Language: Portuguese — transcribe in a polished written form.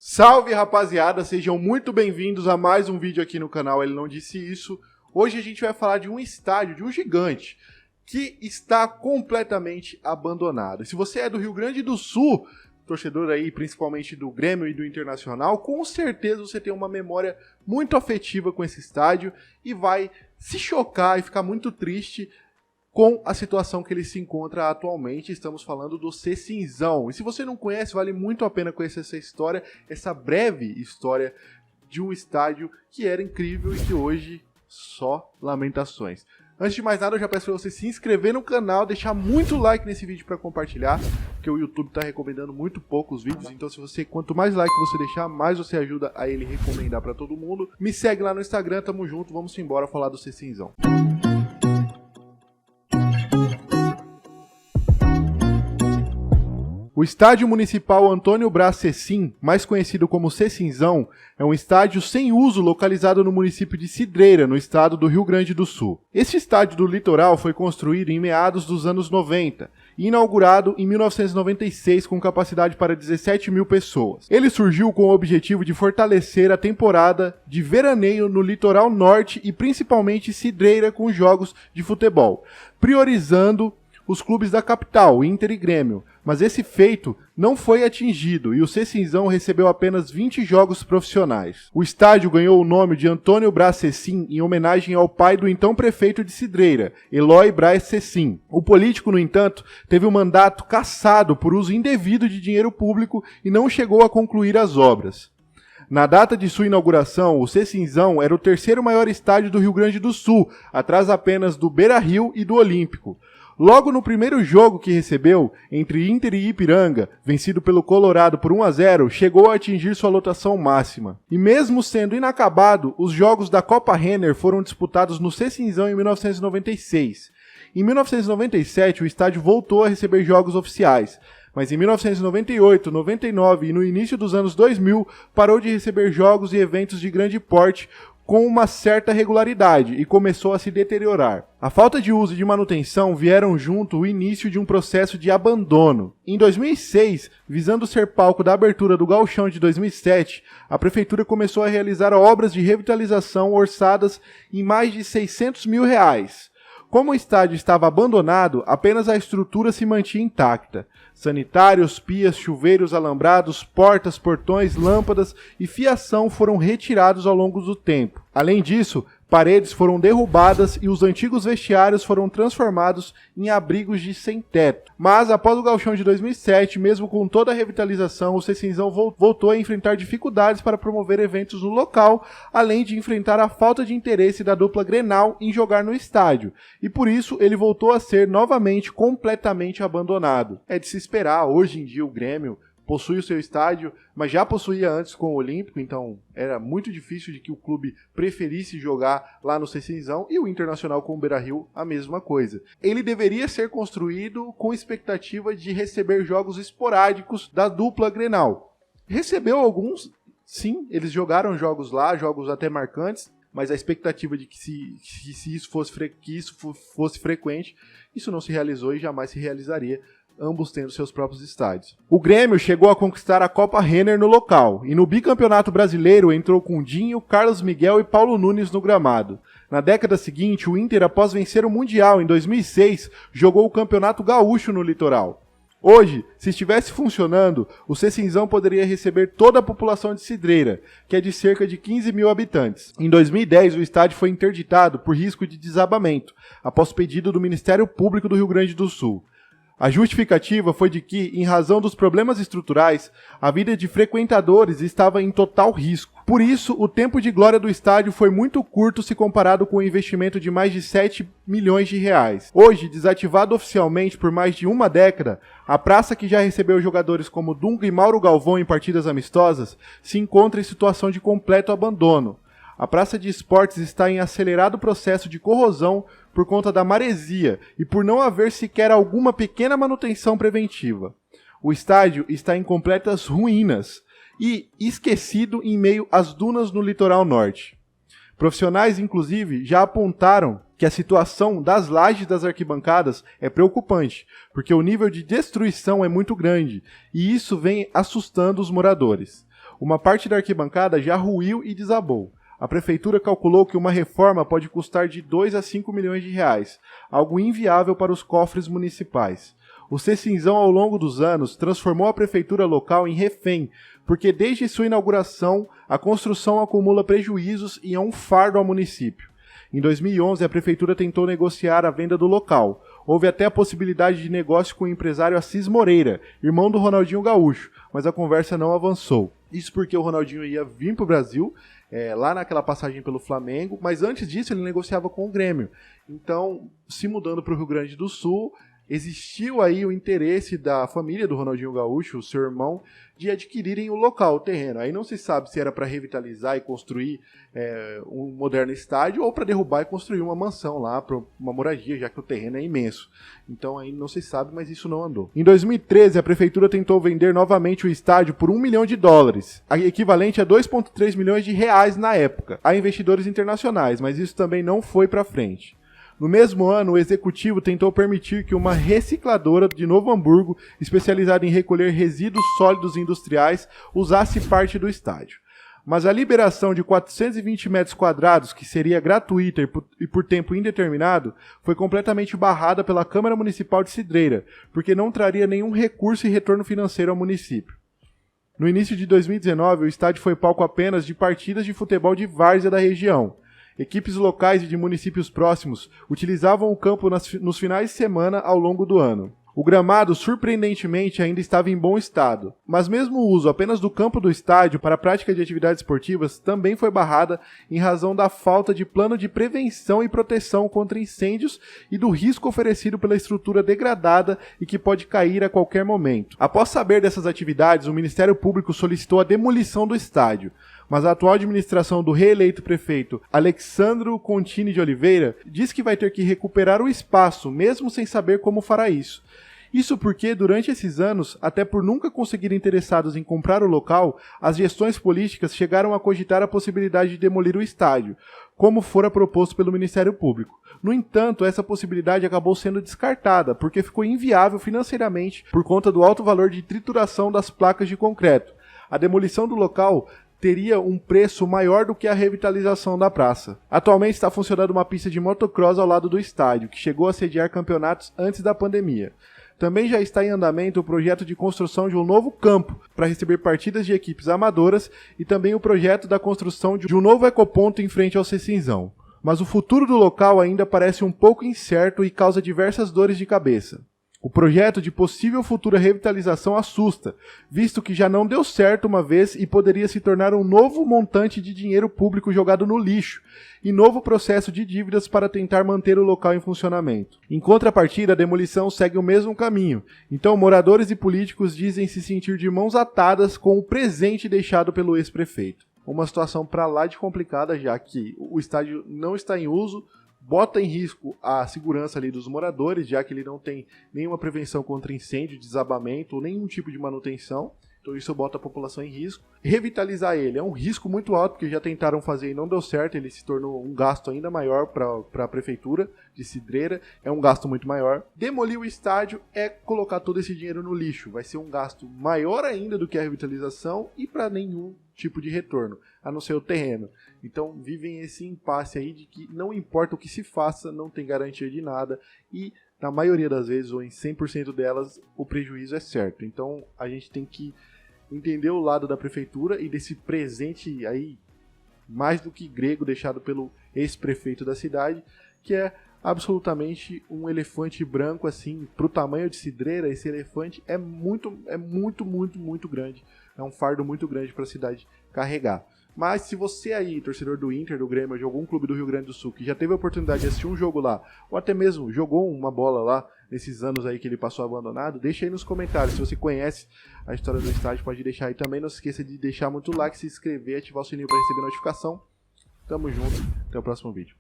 Salve, rapaziada, sejam muito bem-vindos a mais um vídeo aqui no canal Ele Não Disse Isso. Hoje a gente vai falar de um estádio, de um gigante, que está completamente abandonado. E se você é do Rio Grande do Sul, torcedor aí principalmente do Grêmio e do Internacional, com certeza você tem uma memória muito afetiva com esse estádio e vai se chocar e ficar muito triste com a situação que ele se encontra atualmente. Estamos falando do Cecinzão. E se você não conhece, vale muito a pena conhecer essa história, essa breve história de um estádio que era incrível e que hoje só lamentações. Antes de mais nada, eu já peço para você se inscrever no canal, deixar muito like nesse vídeo para compartilhar, porque o YouTube está recomendando muito pouco os vídeos, então quanto mais like você deixar, mais você ajuda a ele recomendar para todo mundo. Me segue lá no Instagram, tamo junto, vamos embora falar do Cecinzão. O Estádio Municipal Antônio Brás Cecim, mais conhecido como Cecinzão, é um estádio sem uso localizado no município de Cidreira, no estado do Rio Grande do Sul. Este estádio do litoral foi construído em meados dos anos 90 e inaugurado em 1996 com capacidade para 17 mil pessoas. Ele surgiu com o objetivo de fortalecer a temporada de veraneio no litoral norte e principalmente Cidreira com jogos de futebol, priorizando os clubes da capital, Inter e Grêmio, mas esse feito não foi atingido e o Cecinzão recebeu apenas 20 jogos profissionais. O estádio ganhou o nome de Antônio Brás Cecim em homenagem ao pai do então prefeito de Cidreira, Eloy Brás Cecim. O político, no entanto, teve o mandato cassado por uso indevido de dinheiro público e não chegou a concluir as obras. Na data de sua inauguração, o Cecinzão era o terceiro maior estádio do Rio Grande do Sul, atrás apenas do Beira-Rio e do Olímpico. Logo no primeiro jogo que recebeu, entre Inter e Ipiranga, vencido pelo Colorado por 1-0, chegou a atingir sua lotação máxima. E mesmo sendo inacabado, os jogos da Copa Renner foram disputados no Cecinzão em 1996. Em 1997, o estádio voltou a receber jogos oficiais, mas em 1998, 99 e no início dos anos 2000, parou de receber jogos e eventos de grande porte com uma certa regularidade e começou a se deteriorar. A falta de uso e de manutenção vieram junto o início de um processo de abandono. Em 2006, visando ser palco da abertura do Gauchão de 2007, a prefeitura começou a realizar obras de revitalização orçadas em mais de R$600 mil. Como o estádio estava abandonado, apenas a estrutura se mantinha intacta. Sanitários, pias, chuveiros alambrados, portas, portões, lâmpadas e fiação foram retirados ao longo do tempo. Além disso, paredes foram derrubadas e os antigos vestiários foram transformados em abrigos de sem-teto. Mas após o Gauchão de 2007, mesmo com toda a revitalização, o Cecinzão voltou a enfrentar dificuldades para promover eventos no local, além de enfrentar a falta de interesse da dupla Grenal em jogar no estádio, e por isso ele voltou a ser novamente completamente abandonado. É de se esperar, hoje em dia o Grêmio possui o seu estádio, mas já possuía antes com o Olímpico, então era muito difícil de que o clube preferisse jogar lá no Cecinzão, e o Internacional com o Beira-Rio a mesma coisa. Ele deveria ser construído com expectativa de receber jogos esporádicos da dupla Grenal. Recebeu alguns, sim, eles jogaram jogos lá, jogos até marcantes, mas a expectativa de que isso fosse frequente, isso não se realizou e jamais se realizaria, ambos tendo seus próprios estádios. O Grêmio chegou a conquistar a Copa Renner no local, e no bicampeonato brasileiro entrou com Dinho, Carlos Miguel e Paulo Nunes no gramado. Na década seguinte, o Inter, após vencer o Mundial em 2006, jogou o Campeonato Gaúcho no litoral. Hoje, se estivesse funcionando, o Cecinzão poderia receber toda a população de Cidreira, que é de cerca de 15 mil habitantes. Em 2010, o estádio foi interditado por risco de desabamento, após pedido do Ministério Público do Rio Grande do Sul. A justificativa foi de que, em razão dos problemas estruturais, a vida de frequentadores estava em total risco. Por isso, o tempo de glória do estádio foi muito curto se comparado com o investimento de mais de R$7 milhões. Hoje, desativado oficialmente por mais de uma década, a praça, que já recebeu jogadores como Dunga e Mauro Galvão em partidas amistosas, se encontra em situação de completo abandono. A praça de esportes está em acelerado processo de corrosão por conta da maresia e por não haver sequer alguma pequena manutenção preventiva. O estádio está em completas ruínas e esquecido em meio às dunas no litoral norte. Profissionais, inclusive, já apontaram que a situação das lajes das arquibancadas é preocupante, porque o nível de destruição é muito grande e isso vem assustando os moradores. Uma parte da arquibancada já ruiu e desabou. A prefeitura calculou que uma reforma pode custar de 2 a 5 milhões de reais, algo inviável para os cofres municipais. O Cecinzão, ao longo dos anos, transformou a prefeitura local em refém, porque desde sua inauguração, a construção acumula prejuízos e é um fardo ao município. Em 2011, a prefeitura tentou negociar a venda do local. Houve até a possibilidade de negócio com o empresário Assis Moreira, irmão do Ronaldinho Gaúcho, mas a conversa não avançou. Isso porque o Ronaldinho ia vir para o Brasil, lá naquela passagem pelo Flamengo, mas antes disso ele negociava com o Grêmio. Então, se mudando para o Rio Grande do Sul, existiu aí o interesse da família do Ronaldinho Gaúcho, o seu irmão, de adquirirem o local, o terreno. Aí não se sabe se era para revitalizar e construir um moderno estádio ou para derrubar e construir uma mansão lá, para uma moradia, já que o terreno é imenso. Então aí não se sabe, mas isso não andou. Em 2013, a prefeitura tentou vender novamente o estádio por $1 milhão, equivalente a 2,3 milhões de reais na época, a investidores internacionais, mas isso também não foi para frente. No mesmo ano, o executivo tentou permitir que uma recicladora de Novo Hamburgo, especializada em recolher resíduos sólidos industriais, usasse parte do estádio. Mas a liberação de 420 metros quadrados, que seria gratuita e por tempo indeterminado, foi completamente barrada pela Câmara Municipal de Cidreira, porque não traria nenhum recurso e retorno financeiro ao município. No início de 2019, o estádio foi palco apenas de partidas de futebol de várzea da região. Equipes locais e de municípios próximos utilizavam o campo nos finais de semana ao longo do ano. O gramado, surpreendentemente, ainda estava em bom estado, mas mesmo o uso apenas do campo do estádio para a prática de atividades esportivas também foi barrada em razão da falta de plano de prevenção e proteção contra incêndios e do risco oferecido pela estrutura degradada e que pode cair a qualquer momento. Após saber dessas atividades, o Ministério Público solicitou a demolição do estádio, mas a atual administração do reeleito prefeito Alexandro Contini de Oliveira diz que vai ter que recuperar o espaço, mesmo sem saber como fará isso. Isso porque, durante esses anos, até por nunca conseguirem interessados em comprar o local, as gestões políticas chegaram a cogitar a possibilidade de demolir o estádio, como fora proposto pelo Ministério Público. No entanto, essa possibilidade acabou sendo descartada, porque ficou inviável financeiramente por conta do alto valor de trituração das placas de concreto. A demolição do local teria um preço maior do que a revitalização da praça. Atualmente está funcionando uma pista de motocross ao lado do estádio, que chegou a sediar campeonatos antes da pandemia. Também já está em andamento o projeto de construção de um novo campo para receber partidas de equipes amadoras e também o projeto da construção de um novo ecoponto em frente ao Cecinzão. Mas o futuro do local ainda parece um pouco incerto e causa diversas dores de cabeça. O projeto de possível futura revitalização assusta, visto que já não deu certo uma vez e poderia se tornar um novo montante de dinheiro público jogado no lixo e novo processo de dívidas para tentar manter o local em funcionamento. Em contrapartida, a demolição segue o mesmo caminho, então moradores e políticos dizem se sentir de mãos atadas com o presente deixado pelo ex-prefeito. Uma situação para lá de complicada, já que o estádio não está em uso, bota em risco a segurança ali dos moradores, já que ele não tem nenhuma prevenção contra incêndio, desabamento ou nenhum tipo de manutenção. Então isso bota a população em risco. Revitalizar ele é um risco muito alto, porque já tentaram fazer e não deu certo. Ele se tornou um gasto ainda maior para a prefeitura de Cidreira. É um gasto muito maior. Demolir o estádio é colocar todo esse dinheiro no lixo. Vai ser um gasto maior ainda do que a revitalização e para nenhum tipo de retorno, a não ser o terreno. Então vivem esse impasse aí de que não importa o que se faça, não tem garantia de nada e na maioria das vezes, ou em 100% delas, o prejuízo é certo. Então a gente tem que entender o lado da prefeitura e desse presente aí, mais do que grego, deixado pelo ex-prefeito da cidade, que é absolutamente um elefante branco, assim, pro tamanho de Cidreira. Esse elefante é muito grande. É um fardo muito grande para a cidade carregar. Mas se você aí, torcedor do Inter, do Grêmio, de algum clube do Rio Grande do Sul, que já teve a oportunidade de assistir um jogo lá, ou até mesmo jogou uma bola lá, nesses anos aí que ele passou abandonado, deixa aí nos comentários. Se você conhece a história do estádio, pode deixar aí também. Não se esqueça de deixar muito like, se inscrever, ativar o sininho para receber notificação. Tamo junto, até o próximo vídeo.